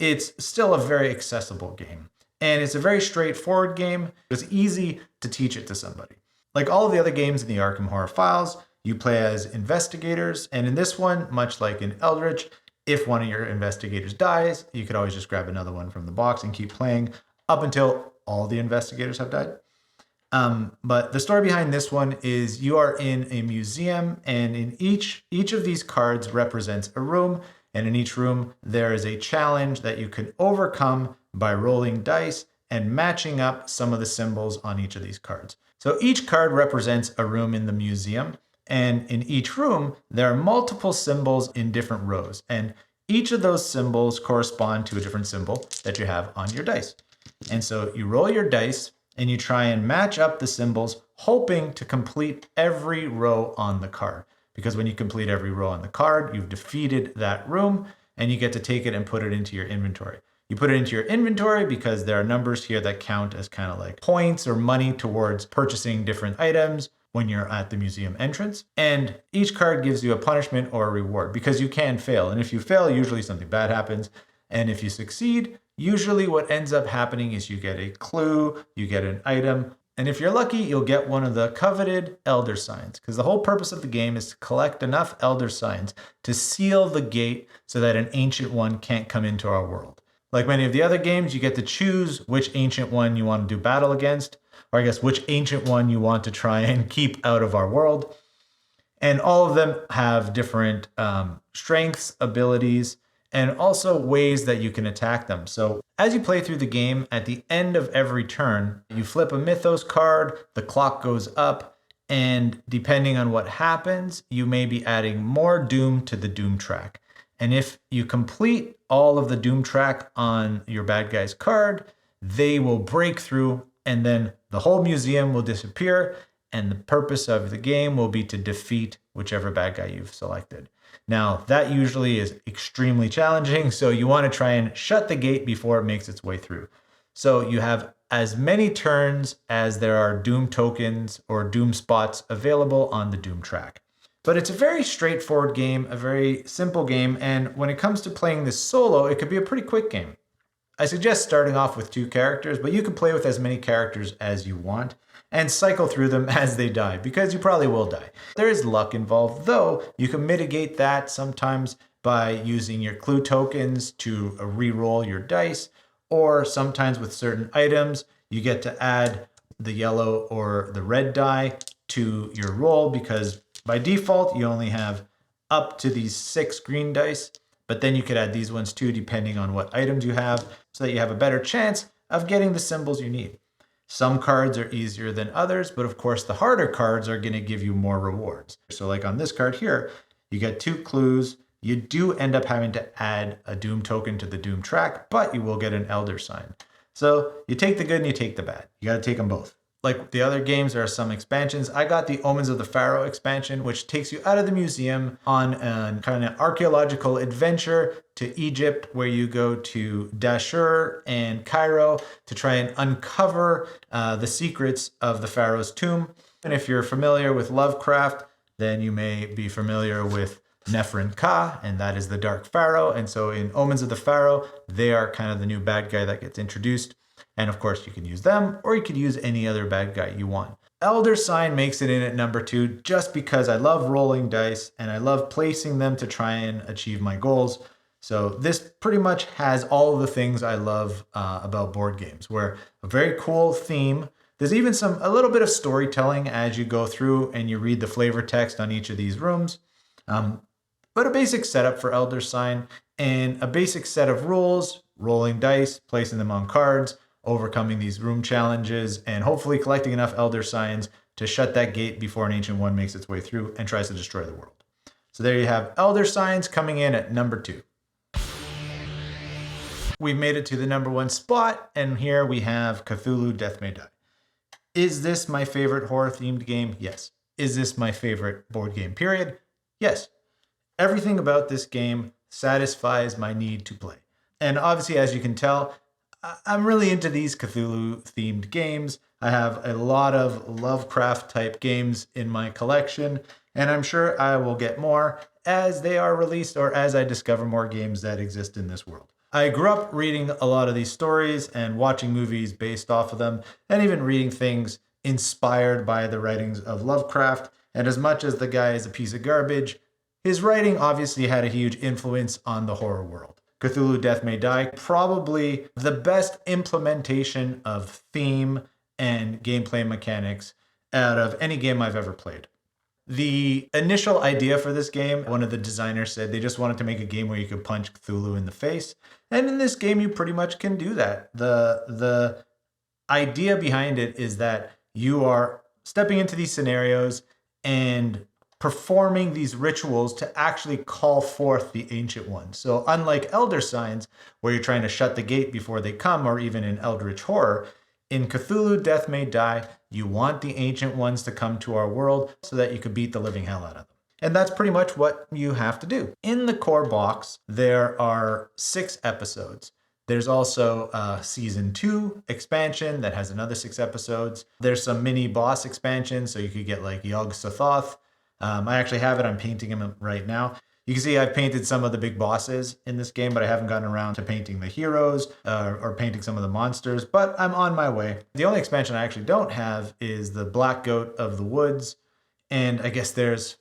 it's still a very accessible game. And it's a very straightforward game. It's easy to teach it to somebody. Like all of the other games in the Arkham Horror files, you play as investigators. And in this one, much like in Eldritch, if one of your investigators dies, you could always just grab another one from the box and keep playing up until all the investigators have died. But the story behind this one is you are in a museum, and in each of these cards represents a room, and in each room there is a challenge that you can overcome by rolling dice and matching up some of the symbols on each of these cards. So each card represents a room in the museum, and in each room there are multiple symbols in different rows, and each of those symbols correspond to a different symbol that you have on your dice. And so you roll your dice and you try and match up the symbols, hoping to complete every row on the card. Because when you complete every row on the card, you've defeated that room, and you get to take it and put it into your inventory. You put it into your inventory because there are numbers here that count as kind of like points or money towards purchasing different items when you're at the museum entrance. And each card gives you a punishment or a reward because you can fail. And if you fail, usually something bad happens. And if you succeed, usually what ends up happening is you get a clue, you get an item, and if you're lucky, you'll get one of the coveted elder signs, because the whole purpose of the game is to collect enough elder signs to seal the gate so that an ancient one can't come into our world. Like many of the other games, you get to choose which ancient one you want to do battle against, or I guess which ancient one you want to try and keep out of our world. And all of them have different strengths, abilities, and also ways that you can attack them. So as you play through the game, at the end of every turn, you flip a Mythos card, the clock goes up, and depending on what happens, you may be adding more Doom to the Doom track. And if you complete all of the Doom track on your bad guy's card, they will break through, and then the whole museum will disappear, and the purpose of the game will be to defeat whichever bad guy you've selected. Now, that usually is extremely challenging, so you want to try and shut the gate before it makes its way through. So you have as many turns as there are Doom tokens or Doom spots available on the Doom track. But it's a very straightforward game, a very simple game, and when it comes to playing this solo, it could be a pretty quick game. I suggest starting off with 2 characters, but you can play with as many characters as you want and cycle through them as they die, because you probably will die. There is luck involved, though. You can mitigate that sometimes by using your clue tokens to re-roll your dice, or sometimes with certain items, you get to add the yellow or the red die to your roll, because by default, you only have up to these 6 green dice, but then you could add these ones too, depending on what items you have, so that you have a better chance of getting the symbols you need. Some cards are easier than others, but of course the harder cards are going to give you more rewards. So like on this card here, you get 2 clues. You do end up having to add a Doom token to the Doom track, but you will get an Elder sign. So you take the good and you take the bad. You got to take them both. Like the other games, there are some expansions. I got the Omens of the Pharaoh expansion, which takes you out of the museum on a kind of archaeological adventure to Egypt, where you go to Dashur and Cairo to try and uncover the secrets of the Pharaoh's tomb. And if you're familiar with Lovecraft, then you may be familiar with Neferin Ka, and that is the Dark Pharaoh. And so in Omens of the Pharaoh, they are kind of the new bad guy that gets introduced. And of course, you can use them, or you could use any other bad guy you want. Elder Sign makes it in at number 2 just because I love rolling dice and I love placing them to try and achieve my goals. So this pretty much has all of the things I love about board games, where a very cool theme. There's even a little bit of storytelling as you go through and you read the flavor text on each of these rooms. But a basic setup for Elder Sign and a basic set of rules, rolling dice, placing them on cards, overcoming these room challenges, and hopefully collecting enough Elder Signs to shut that gate before an Ancient One makes its way through and tries to destroy the world. So there you have Elder Signs coming in at number 2. We've made it to the number 1 spot, and here we have Cthulhu Death May Die. Is this my favorite horror-themed game? Yes. Is this my favorite board game, period? Yes. Everything about this game satisfies my need to play. And obviously, as you can tell, I'm really into these Cthulhu-themed games. I have a lot of Lovecraft-type games in my collection, and I'm sure I will get more as they are released or as I discover more games that exist in this world. I grew up reading a lot of these stories and watching movies based off of them, and even reading things inspired by the writings of Lovecraft. And as much as the guy is a piece of garbage, his writing obviously had a huge influence on the horror world. Cthulhu Death May Die, probably the best implementation of theme and gameplay mechanics out of any game I've ever played. The initial idea for this game, one of the designers said they just wanted to make a game where you could punch Cthulhu in the face. And in this game, you pretty much can do that. The idea behind it is that you are stepping into these scenarios and performing these rituals to actually call forth the Ancient Ones. So unlike Elder Signs, where you're trying to shut the gate before they come, or even in Eldritch Horror, in Cthulhu Death May Die, you want the Ancient Ones to come to our world so that you could beat the living hell out of them. And that's pretty much what you have to do. In the core box, there are 6 episodes. There's also a season 2 expansion that has another 6 episodes. There's some mini boss expansions, so you could get like Yog Sothoth. I actually have it. I'm painting him right now. You can see I've painted some of the big bosses in this game, but I haven't gotten around to painting the heroes or painting some of the monsters, but I'm on my way. The only expansion I actually don't have is the Black Goat of the Woods. And I guess there's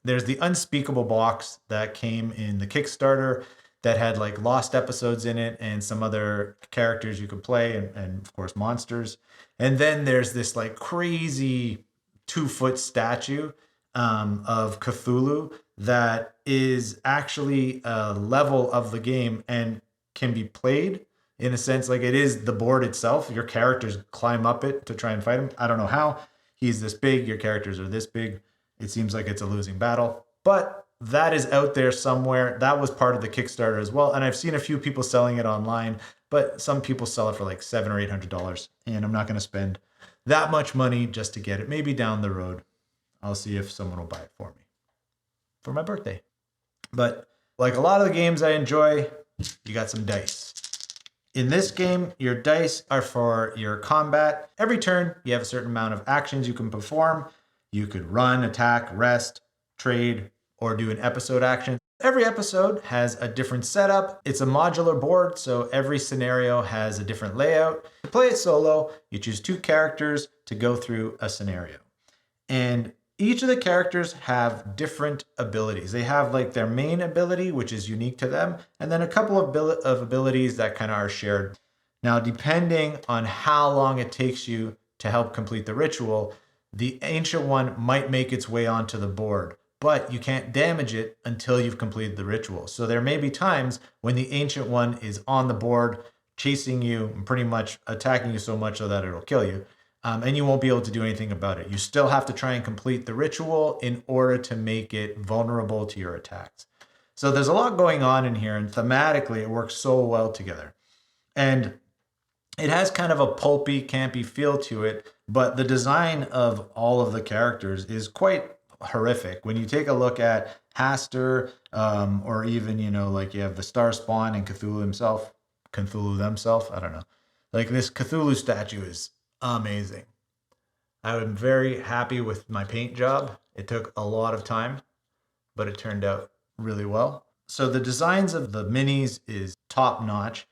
the Unspeakable box that came in the Kickstarter that had like lost episodes in it and some other characters you could play and of course monsters. And then there's this like crazy 2-foot statue of Cthulhu that is actually a level of the game and can be played in a sense. Like it is the board itself. Your characters climb up it to try and fight him. I don't know how. He's this big. Your characters are this big. It seems like it's a losing battle, but that is out there somewhere. That was part of the Kickstarter as well. And I've seen a few people selling it online, but some people sell it for like $700 or $800. And I'm not going to spend that much money just to get it. Maybe down the road, I'll see if someone will buy it for me for my birthday. But like a lot of the games I enjoy, you got some dice. In this game, your dice are for your combat. Every turn, you have a certain amount of actions you can perform. You could run, attack, rest, trade, or do an episode action. Every episode has a different setup. It's a modular board, so every scenario has a different layout. To play it solo, you choose 2 characters to go through a scenario. And each of the characters have different abilities. They have like their main ability, which is unique to them, and then a couple of abilities that kind of are shared. Now, depending on how long it takes you to help complete the ritual, the Ancient One might make its way onto the board, but you can't damage it until you've completed the ritual. So there may be times when the Ancient One is on the board, chasing you and pretty much attacking you so much so that it'll kill you. And you won't be able to do anything about it. You still have to try and complete the ritual in order to make it vulnerable to your attacks. So there's a lot going on in here, and thematically it works so well together. And it has kind of a pulpy, campy feel to it, but the design of all of the characters is quite horrific. When you take a look at Hastur, or even, like you have the Star Spawn and Cthulhu himself, I don't know. Like this Cthulhu statue is amazing. I'm very happy with my paint job. It took a lot of time, but it turned out really well. So the designs of the minis is top notch,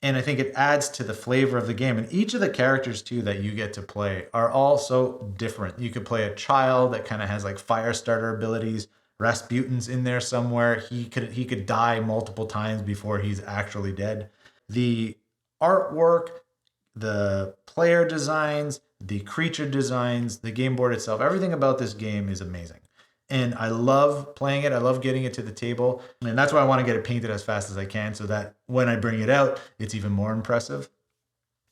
and I think it adds to the flavor of the game. And each of the characters too that you get to play are all so different. You could play a child that kind of has like fire starter abilities. Rasputin's in there somewhere. He could die multiple times before he's actually dead. The artwork, the player designs, the creature designs, the game board itself, everything about this game is amazing. And I love playing it. I love getting it to the table. And that's why I want to get it painted as fast as I can so that when I bring it out, it's even more impressive.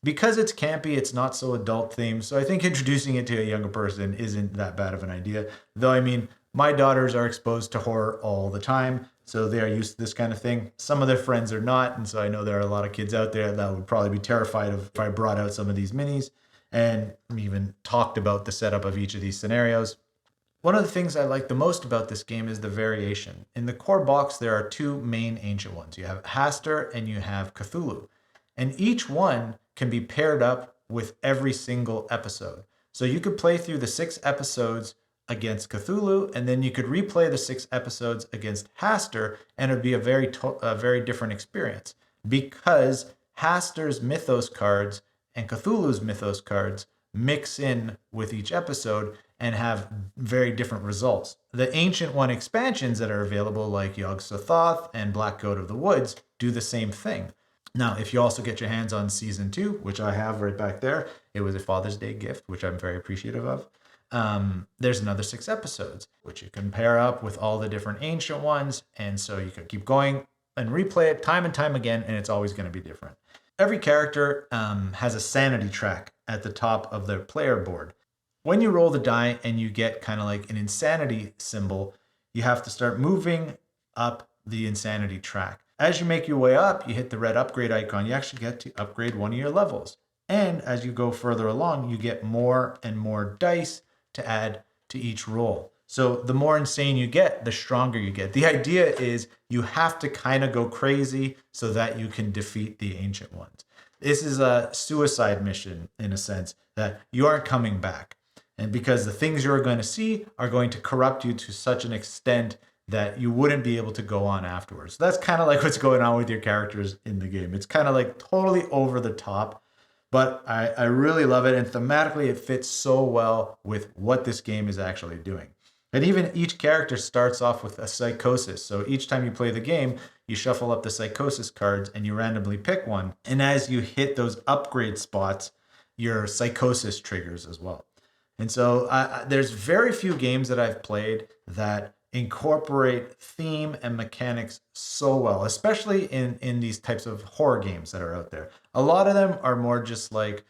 Because it's campy, it's not so adult themed. So I think introducing it to a younger person isn't that bad of an idea. Though, I mean, my daughters are exposed to horror all the time, so they are used to this kind of thing. Some of their friends are not, and so I know there are a lot of kids out there that would probably be terrified if I brought out some of these minis and even talked about the setup of each of these scenarios. One of the things I like the most about this game is the variation. In the core box, there are 2 main Ancient Ones. You have Hastur and you have Cthulhu. And each one can be paired up with every single episode. So you could play through the 6 episodes against Cthulhu, and then you could replay the 6 episodes against Hastur, and it would be a very different experience, because Hastur's mythos cards and Cthulhu's mythos cards mix in with each episode and have very different results. The Ancient One expansions that are available, like Yog-Sothoth and Black Goat of the Woods, do the same thing. Now, if you also get your hands on season 2, which I have right back there, it was a Father's Day gift, which I'm very appreciative of. There's another 6 episodes, which you can pair up with all the different Ancient Ones. And so you can keep going and replay it time and time again, and it's always going to be different. Every character has a sanity track at the top of their player board. When you roll the die and you get kind of like an insanity symbol, you have to start moving up the insanity track. As you make your way up, you hit the red upgrade icon, you actually get to upgrade one of your levels. And as you go further along, you get more and more dice to add to each roll. So the more insane you get, the stronger you get. The idea is you have to kind of go crazy so that you can defeat the Ancient Ones. This is a suicide mission in a sense, that you aren't coming back. And because the things you're going to see are going to corrupt you to such an extent that you wouldn't be able to go on afterwards. So that's kind of like what's going on with your characters in the game. It's kind of like totally over the top, but I really love it. And thematically, it fits so well with what this game is actually doing. And even each character starts off with a psychosis. So each time you play the game, you shuffle up the psychosis cards and you randomly pick one. And as you hit those upgrade spots, your psychosis triggers as well. And so there's very few games that I've played that incorporate theme and mechanics so well, especially in these types of horror games that are out there. A lot of them are more just like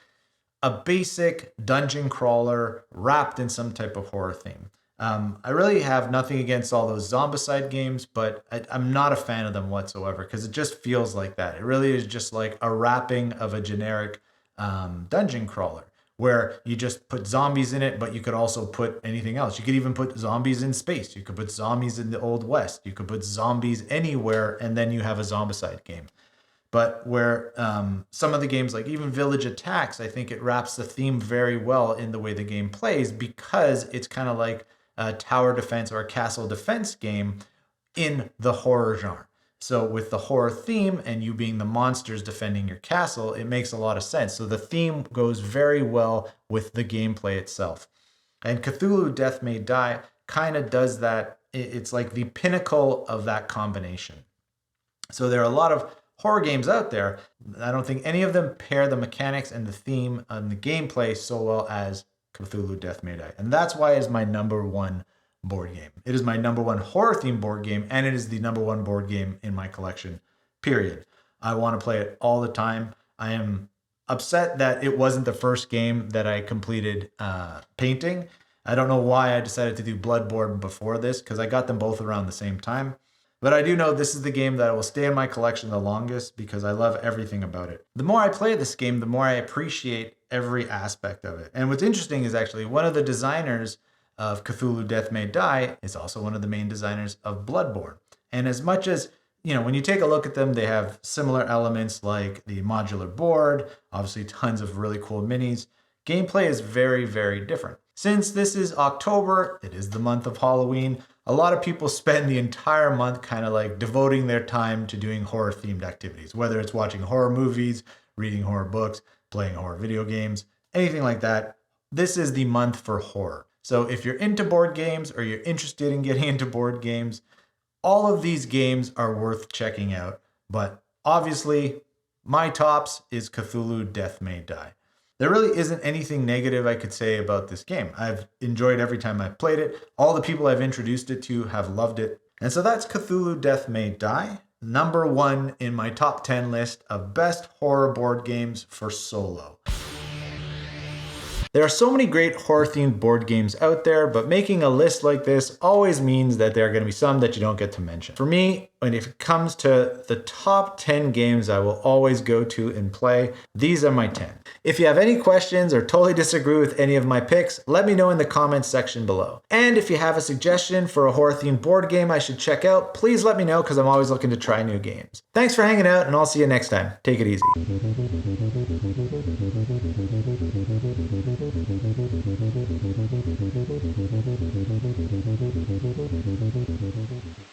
a basic dungeon crawler wrapped in some type of horror theme. I really have nothing against all those zombicide games, but I'm not a fan of them whatsoever because it just feels like that. It really is just like a wrapping of a generic dungeon crawler, where you just put zombies in it, but you could also put anything else. You could even put zombies in space. You could put zombies in the Old West. You could put zombies anywhere, and then you have a zombicide game. But where some of the games, like even Village Attacks, I think it wraps the theme very well in the way the game plays, because it's kind of like a tower defense or a castle defense game in the horror genre. So with the horror theme and you being the monsters defending your castle, it makes a lot of sense. So the theme goes very well with the gameplay itself. And Cthulhu Death May Die kind of does that. It's like the pinnacle of that combination. So there are a lot of horror games out there. I don't think any of them pair the mechanics and the theme and the gameplay so well as Cthulhu Death May Die. And that's why it's my number one board game. It is my number one horror themed board game, and it is the number one board game in my collection, period. I want to play it all the time. I am upset that it wasn't the first game that I completed painting. I don't know why I decided to do Bloodborne before this, because I got them both around the same time. But I do know this is the game that will stay in my collection the longest because I love everything about it. The more I play this game, the more I appreciate every aspect of it. And what's interesting is actually one of the designers of Cthulhu Death May Die is also one of the main designers of Bloodborne. And as much as, you know, when you take a look at them, they have similar elements like the modular board, obviously tons of really cool minis. Gameplay is very, very different. Since this is October, it is the month of Halloween, a lot of people spend the entire month kind of like devoting their time to doing horror themed activities, whether it's watching horror movies, reading horror books, playing horror video games, anything like that. This is the month for horror. So if you're into board games or you're interested in getting into board games, all of these games are worth checking out. But obviously, my tops is Cthulhu Death May Die. There really isn't anything negative I could say about this game. I've enjoyed every time I've played it. All the people I've introduced it to have loved it. And so that's Cthulhu Death May Die, number one in my top 10 list of best horror board games for solo. There are so many great horror-themed board games out there, but making a list like this always means that there are going to be some that you don't get to mention. For me, when it comes to the top 10 games I will always go to and play, these are my 10. If you have any questions or totally disagree with any of my picks, let me know in the comments section below. And if you have a suggestion for a horror-themed board game I should check out, please let me know because I'm always looking to try new games. Thanks for hanging out, and I'll see you next time. Take it easy.